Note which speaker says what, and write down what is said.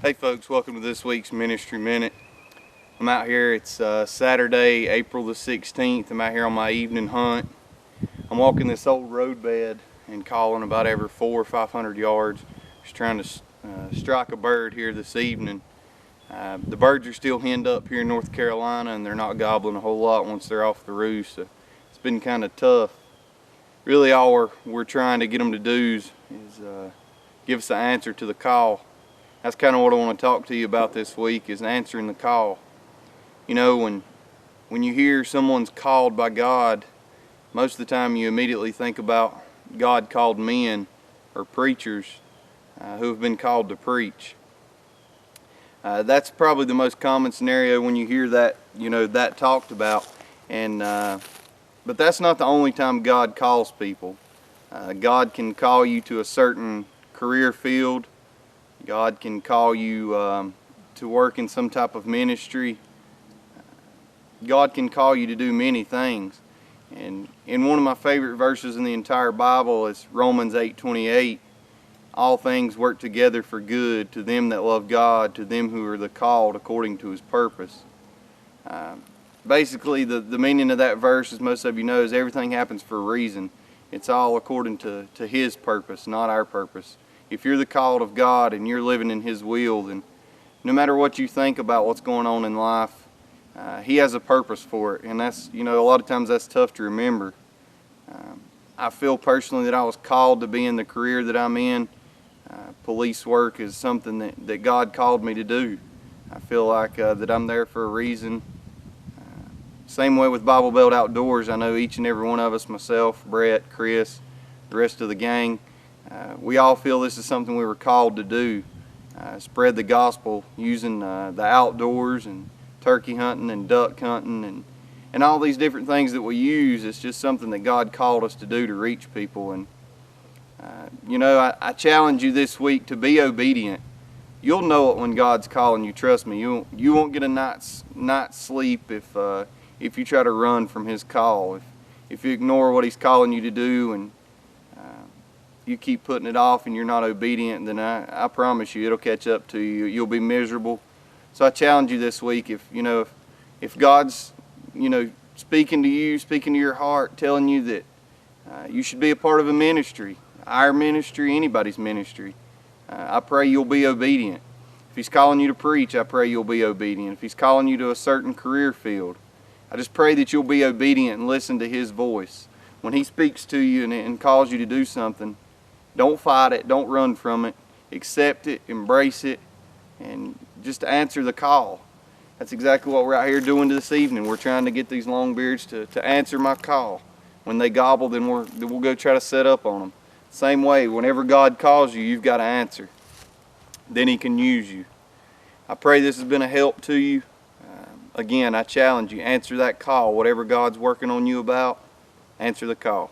Speaker 1: Hey folks, welcome to this week's Ministry Minute. I'm out here, it's Saturday, April the 16th. I'm out here on my evening hunt. I'm walking this old roadbed and calling about every 400 or 500 yards. Just trying to strike a bird here this evening. The birds are still henned up here in North Carolina and they're not gobbling a whole lot once they're off the roost. So it's been kind of tough. Really all we're trying to get them to do is give us an answer to the call. That's kind of what I want to talk to you about this week, is answering the call. You know, when you hear someone's called by God, most of the time you immediately think about God called men or preachers who have been called to preach. That's probably the most common scenario when you hear that, that talked about. But that's not the only time God calls people. God can call you to a certain career field. God can call you to work in some type of ministry. God can call you to do many things. And in one of my favorite verses in the entire Bible is Romans 8:28. All things work together for good to them that love God, to them who are the called according to His purpose. Basically, the meaning of that verse, as most of you know, is everything happens for a reason. It's all according to His purpose, not our purpose. If you're the called of God and you're living in His will, then no matter what you think about what's going on in life, He has a purpose for it. And that's, a lot of times that's tough to remember. I feel personally that I was called to be in the career that I'm in. Police work is something that God called me to do. I feel like that I'm there for a reason. Same way with Bible Belt Outdoors. I know each and every one of us, myself, Brett, Chris, the rest of the gang, we all feel this is something we were called to do. Spread the gospel using the outdoors and turkey hunting and duck hunting and all these different things that we use. It's just something that God called us to do to reach people. And I challenge you this week to be obedient. You'll know it when God's calling you. Trust me. You won't get a night's sleep if you try to run from His call. If you ignore what He's calling you to do and you keep putting it off and you're not obedient, then I promise you it'll catch up to you. You'll be miserable. So I challenge you this week, if God's speaking to you, speaking to your heart, telling you that you should be a part of a ministry, our ministry, anybody's ministry, I pray you'll be obedient. If He's calling you to preach, I pray you'll be obedient. If He's calling you to a certain career field, I just pray that you'll be obedient and listen to His voice. When He speaks to you and calls you to do something, don't fight it, don't run from it. Accept it, embrace it, and just answer the call. That's exactly what we're out here doing this evening. We're trying to get these longbeards to answer my call. When they gobble, then we'll go try to set up on them. Same way, whenever God calls you, you've got to answer. Then He can use you. I pray this has been a help to you. Again, I challenge you, answer that call. Whatever God's working on you about, answer the call.